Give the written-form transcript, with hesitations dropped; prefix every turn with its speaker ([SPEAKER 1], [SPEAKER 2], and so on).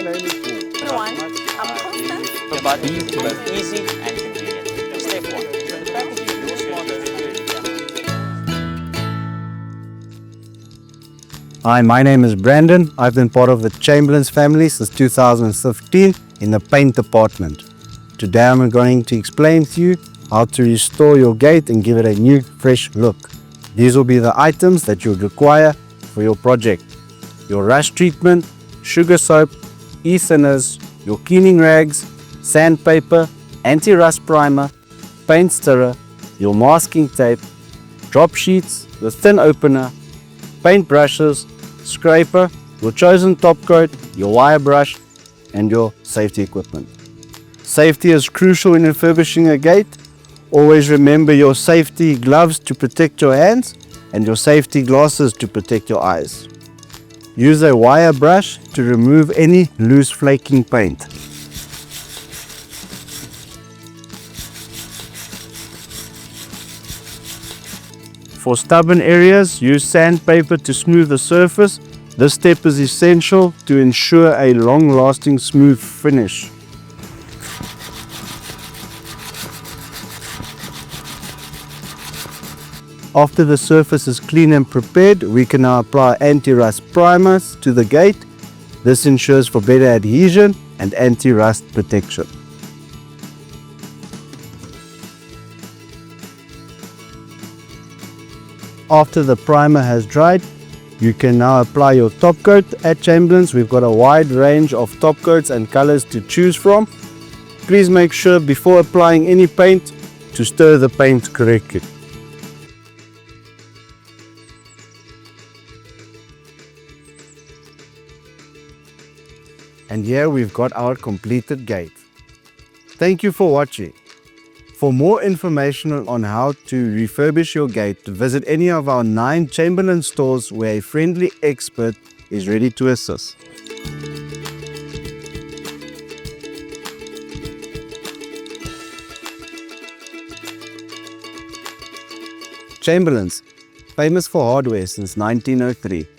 [SPEAKER 1] name is Paul.
[SPEAKER 2] Everyone, I'm Constance.
[SPEAKER 3] But both easy and convenient. Step 1. The packaging your smart refrigerator camera.
[SPEAKER 4] Hi, my name is Brandon. I've been part of the Chamberlain's family since 2015 in the paint department. Today I'm going to explain to you how to restore your gate and give it a new, fresh look. These will be the items that you'll require for your project. Your rust treatment, sugar soap, e-thinners, your cleaning rags, sandpaper, anti-rust primer, paint stirrer, your masking tape, drop sheets, the thin opener, paint brushes, scraper, your chosen top coat, your wire brush, and your safety equipment. Safety is crucial in refurbishing a gate. Always remember your safety gloves to protect your hands and your safety glasses to protect your eyes. Use a wire brush to remove any loose flaking paint. For stubborn areas, use sandpaper to smooth the surface. This step is essential to ensure a long-lasting smooth finish. After the surface is clean and prepared, we can now apply anti-rust primers to the gate. This ensures for better adhesion and anti-rust protection. After the primer has dried, you can now apply your top coat. At Chamberlain's, we've got a wide range of top coats and colors to choose from. Please make sure before applying any paint to stir the paint correctly. And here we've got our completed gate. Thank you for watching. For more information on how to refurbish your gate, visit any of our 9 Chamberlain stores where a friendly expert is ready to assist. Chamberlain's, famous for hardware since 1903.